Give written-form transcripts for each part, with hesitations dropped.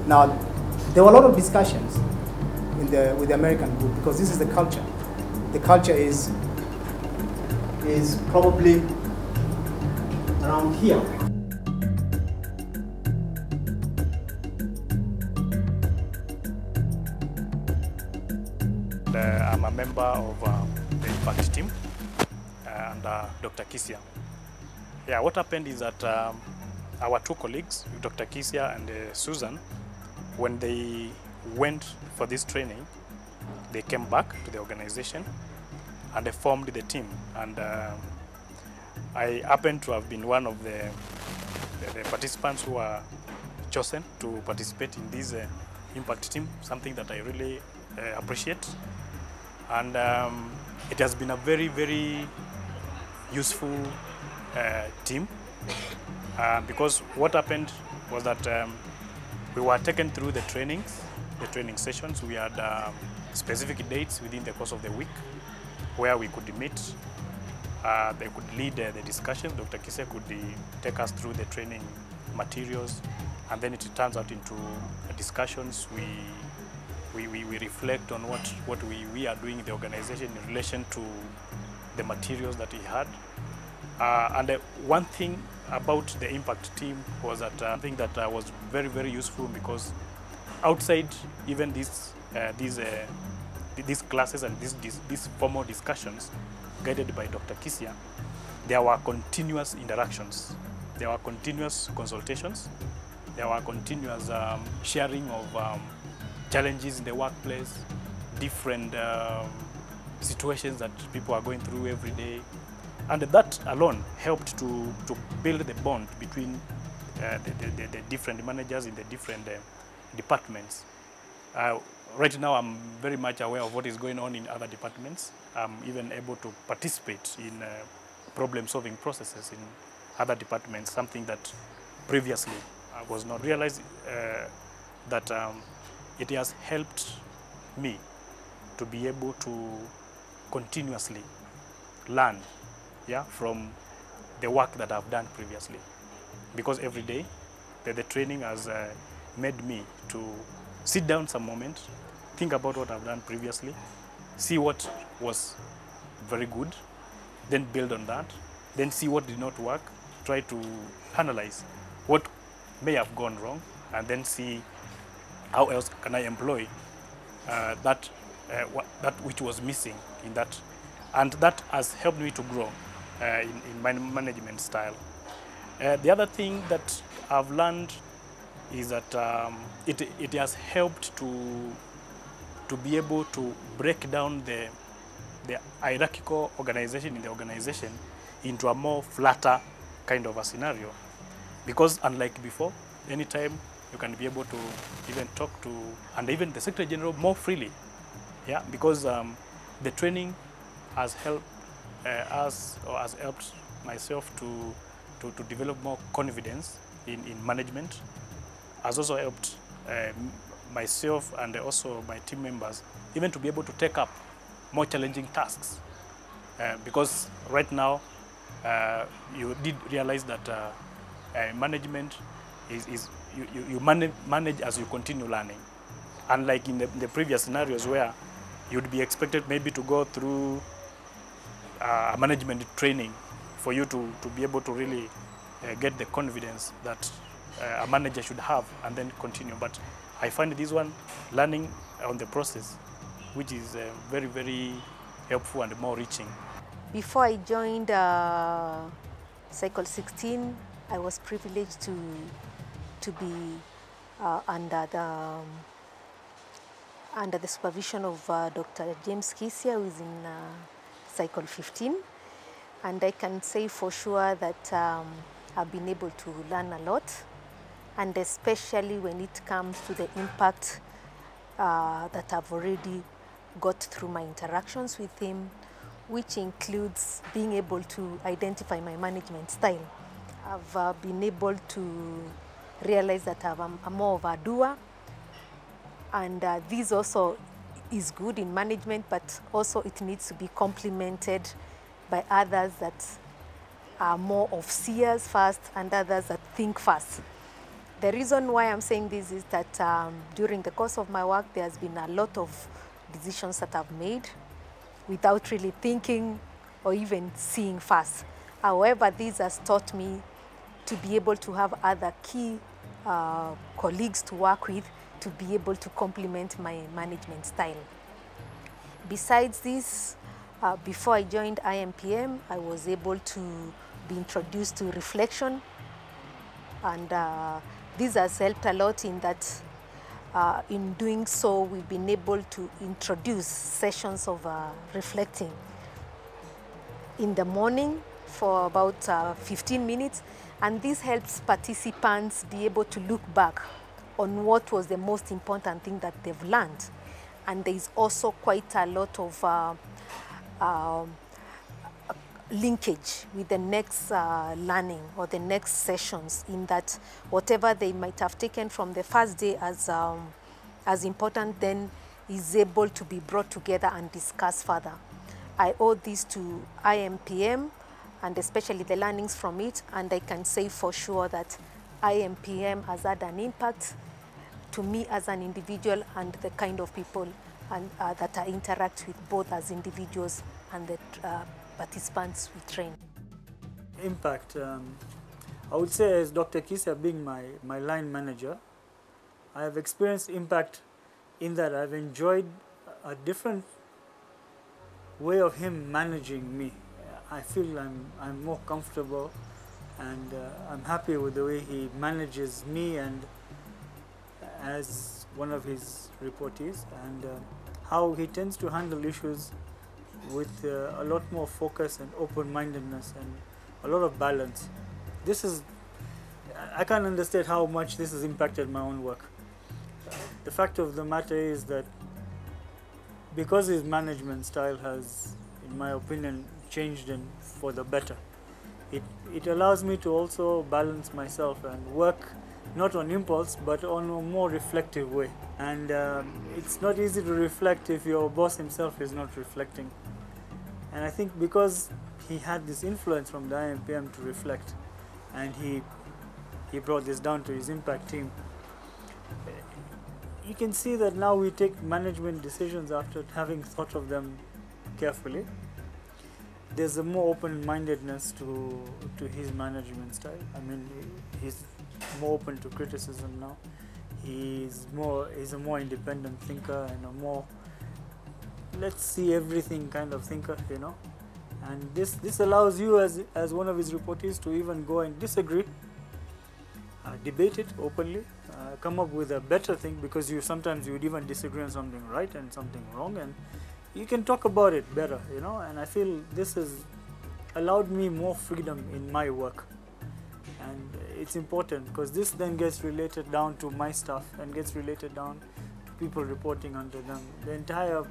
Now, there were a lot of discussions with the American group because this is the culture. The culture is probably around here. I'm a member of the impact team and Dr. Kisia. Yeah, what happened is that our two colleagues, Dr. Kisia and Susan, when they went for this training, they came back to the organization and they formed the team. And I happen to have been one of the participants who are chosen to participate in this impact team, something that I really appreciate. And it has been a very, very useful team because what happened was that we were taken through the training sessions. We had specific dates within the course of the week where we could meet. They could lead the discussion. Dr. Kisia could take us through the training materials, and then it turns out into discussions. We reflect on what we are doing in the organization in relation to the materials that we had. And one thing about the impact team was that I think that was very, very useful because outside even these classes and these formal discussions guided by Dr. Kisia, there were continuous interactions, there were continuous consultations, there were continuous sharing of challenges in the workplace, different situations that people are going through every day. And that alone helped to build the bond between the different managers in the different departments. Right now, I'm very much aware of what is going on in other departments. I'm even able to participate in problem-solving processes in other departments, something that previously I was not realized that it has helped me to be able to continuously learn from the work that I've done previously. Because every day, the training has made me to sit down some moment, think about what I've done previously, see what was very good, then build on that, then see what did not work, try to analyze what may have gone wrong, and then see how else can I employ that which was missing in that. And that has helped me to grow in my management style. The other thing that I've learned is that it has helped to be able to break down the hierarchical organization in the organization into a more flatter kind of a scenario. Because unlike before, anytime you can be able to even talk to, and even the Secretary General more freely, because the training has helped us, or has helped myself to develop more confidence in management, has also helped myself and also my team members even to be able to take up more challenging tasks. Because right now, you did realize that management is you manage as you continue learning. Unlike in the previous scenarios where you'd be expected maybe to go through a management training for you to be able to really get the confidence that a manager should have and then continue. But I find this one learning on the process, which is very, very helpful and more reaching. Before I joined Cycle 16, I was privileged to be under the supervision of Dr. James Kisia, who is in Cycle 15. And I can say for sure that I've been able to learn a lot, and especially when it comes to the impact that I've already got through my interactions with him, which includes being able to identify my management style. I've been able to realize that I'm more of a doer, and this also is good in management, but also it needs to be complemented by others that are more of seers first and others that think first. The reason why I'm saying this is that during the course of my work, there's been a lot of decisions that I've made without really thinking or even seeing first. However, this has taught me to be able to have other key colleagues to work with to be able to complement my management style. Besides this, before I joined IMPM, I was able to be introduced to reflection, and this has helped a lot in that in doing so, we've been able to introduce sessions of reflecting in the morning for about 15 minutes, and this helps participants be able to look back on what was the most important thing that they've learned. And there is also quite a lot of linkage with the next learning or the next sessions, in that whatever they might have taken from the first day as important then is able to be brought together and discussed further. I owe this to IMPM and especially the learnings from it, and I can say for sure that IMPM has had an impact to me as an individual and the kind of people that I interact with, both as individuals and the participants we train. Impact, I would say, as Dr. Kisia being my line manager, I have experienced impact in that I've enjoyed a different way of him managing me. I feel I'm more comfortable, and I'm happy with the way he manages me and as one of his reportees, and how he tends to handle issues with a lot more focus and open-mindedness and a lot of balance. I can't understand how much this has impacted my own work. The fact of the matter is that because his management style has, in my opinion, changed and for the better, it allows me to also balance myself and work not on impulse but on a more reflective way. And it's not easy to reflect if your boss himself is not reflecting. And I think because he had this influence from the IMPM to reflect, and he brought this down to his impact team, you can see that now we take management decisions after having thought of them carefully. There's a more open-mindedness to his management style. I mean, he's more open to criticism now. He's a more independent thinker and a more let's see everything kind of thinker, you know. And this allows you as one of his reportees to even go and disagree, debate it openly, come up with a better thing, because sometimes you would even disagree on something right and something wrong, and you can talk about it better, you know. And I feel this has allowed me more freedom in my work, and it's important because this then gets related down to my staff and gets related down to people reporting under them. The entire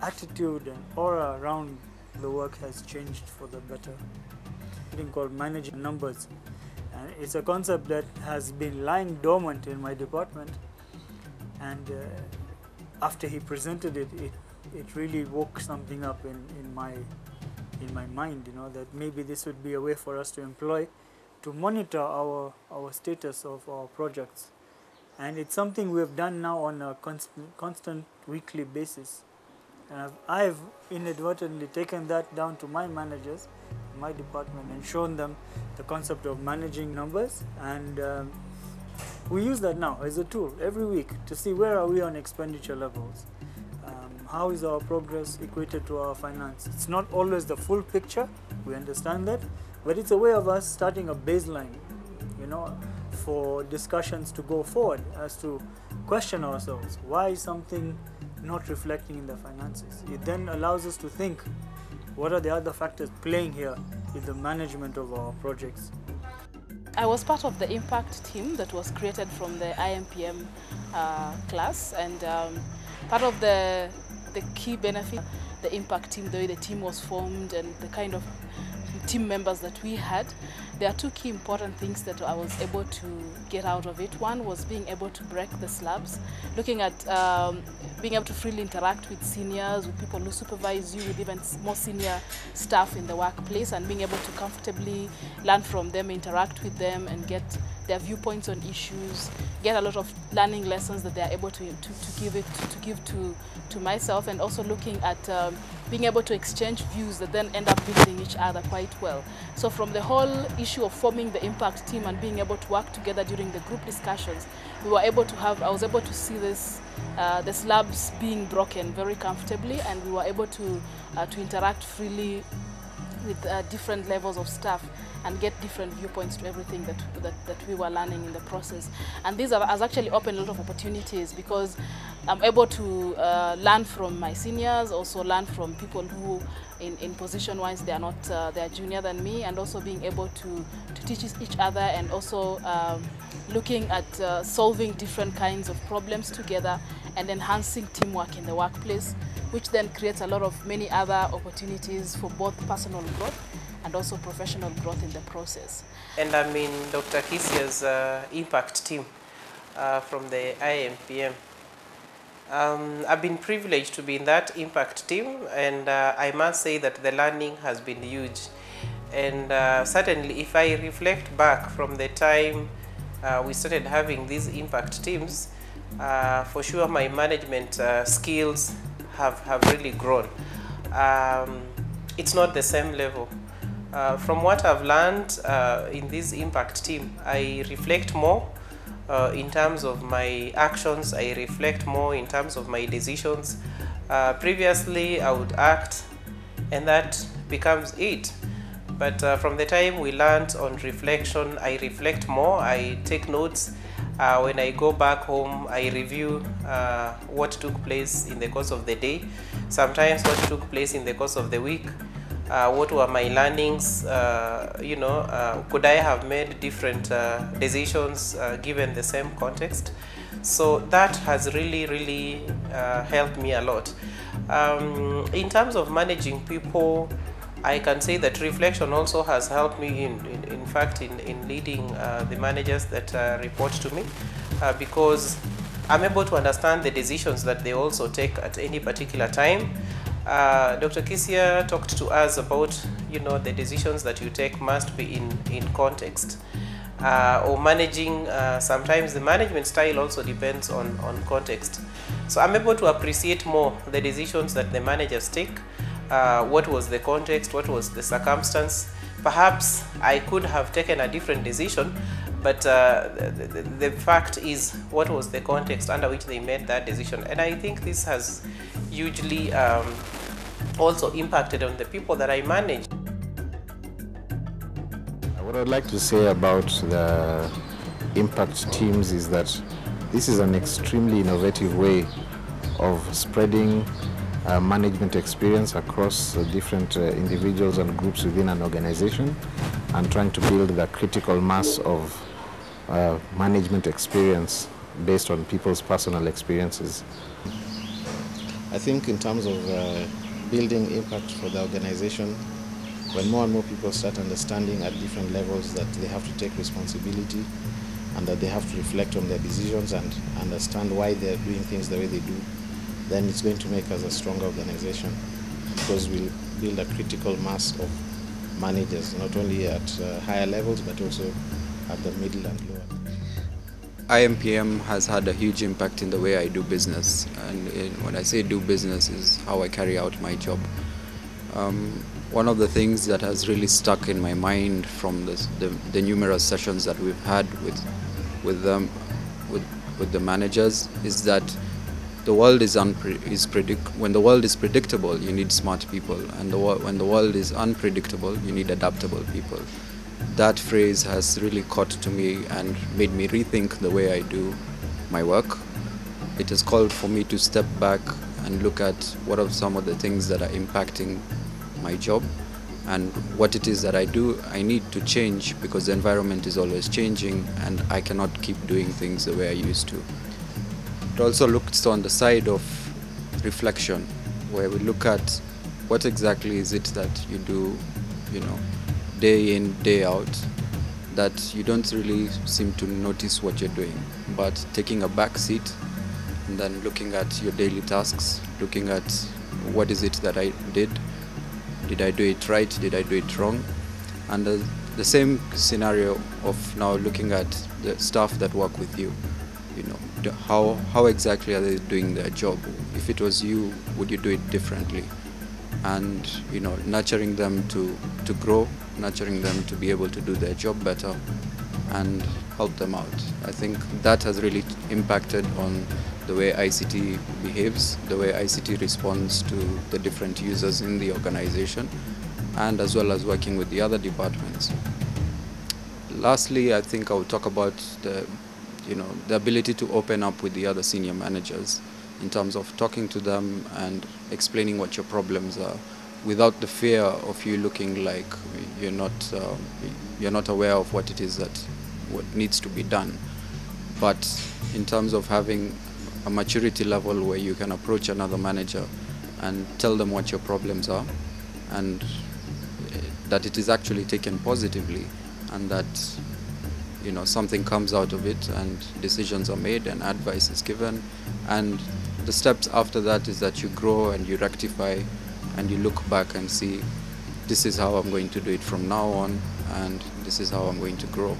attitude and aura around the work has changed for the better. Something called managing numbers, and it's a concept that has been lying dormant in my department, and after he presented it really woke something up in my mind, you know, that maybe this would be a way for us to employ to monitor our status of our projects. And it's something we've done now on a constant weekly basis. And I've inadvertently taken that down to my managers in my department and shown them the concept of managing numbers, and we use that now as a tool every week to see where are we on expenditure levels, how is our progress equated to our finance. It's not always the full picture, we understand that, but it's a way of us starting a baseline, you know, for discussions to go forward as to question ourselves. Why is something not reflecting in the finances? It then allows us to think, what are the other factors playing here in the management of our projects? I was part of the impact team that was created from the IMPM class, and part of the key benefit, the impact team, the way the team was formed and the kind of team members that we had, there are two key important things that I was able to get out of it. One was being able to break the slabs, looking at being able to freely interact with seniors, with people who supervise you, with even more senior staff in the workplace, and being able to comfortably learn from them, interact with them, and get their viewpoints on issues, get a lot of learning lessons that they are able to give to myself, and also looking at being able to exchange views that then end up building each other quite well. So from the whole issue of forming the impact team and being able to work together during the group discussions, I was able to see the slabs being broken very comfortably, and we were able to interact freely with different levels of staff and get different viewpoints to everything that we were learning in the process. And this has actually opened a lot of opportunities, because I'm able to learn from my seniors, also learn from people who in position-wise they are junior than me, and also being able to teach each other, and also looking at solving different kinds of problems together and enhancing teamwork in the workplace, which then creates a lot of many other opportunities for both personal growth and also professional growth in the process. And I'm in Dr. Kisia's impact team from the IMPM. I've been privileged to be in that impact team, and I must say that the learning has been huge. And certainly, if I reflect back from the time we started having these impact teams, for sure my management skills have really grown. It's not the same level. From what I've learned in this impact team, I reflect more in terms of my actions. I reflect more in terms of my decisions. Previously, I would act, and that becomes it. But from the time we learned on reflection, I reflect more. I take notes. When I go back home, I review what took place in the course of the day, sometimes what took place in the course of the week. What were my learnings? Could I have made different decisions given the same context? So that has really helped me a lot. In terms of managing people, I can say that reflection also has helped me in fact in leading the managers that report to me, because I'm able to understand the decisions that they also take at any particular time. Dr. Kisia talked to us about, the decisions that you take must be in context. Or managing, sometimes the management style also depends on context. So I'm able to appreciate more the decisions that the managers take. What was the context, what was the circumstance. Perhaps I could have taken a different decision, but the fact is, what was the context under which they made that decision. And I think this has hugely also impacted on the people that I manage. What I'd like to say about the impact teams is that this is an extremely innovative way of spreading management experience across different individuals and groups within an organization, and trying to build the critical mass of management experience based on people's personal experiences. I think in terms of building impact for the organization, when more and more people start understanding at different levels that they have to take responsibility and that they have to reflect on their decisions and understand why they're doing things the way they do, then it's going to make us a stronger organization, because we'll build a critical mass of managers, not only at higher levels, but also at the middle and lower. IMPM has had a huge impact in the way I do business, and when I say do business is how I carry out my job. One of the things that has really stuck in my mind from the numerous sessions that we've had with the managers is that the world when the world is predictable, you need smart people, and when the world is unpredictable, you need adaptable people. That phrase has really caught to me and made me rethink the way I do my work. It has called for me to step back and look at what are some of the things that are impacting my job, and what it is that I do, I need to change, because the environment is always changing and I cannot keep doing things the way I used to. It also looks on the side of reflection, where we look at what exactly is it that you do, day in, day out, that you don't really seem to notice what you're doing, but taking a back seat and then looking at your daily tasks, looking at what is it that I did I do it right, did I do it wrong, and the same scenario of now looking at the staff that work with you. You know, how exactly are they doing their job? If it was you, would you do it differently? And you know, nurturing them to grow, nurturing them to be able to do their job better and help them out. I think that has really impacted on the way ICT behaves, the way ICT responds to the different users in the organization, and as well as working with the other departments. Lastly, I think I will talk about the ability to open up with the other senior managers in terms of talking to them and explaining what your problems are, without the fear of you looking like you're not aware of what it is what needs to be done. But in terms of having a maturity level where you can approach another manager and tell them what your problems are, and that it is actually taken positively, and that something comes out of it and decisions are made and advice is given, and the steps after that is that you grow and you rectify and you look back and see, this is how I'm going to do it from now on, and this is how I'm going to grow.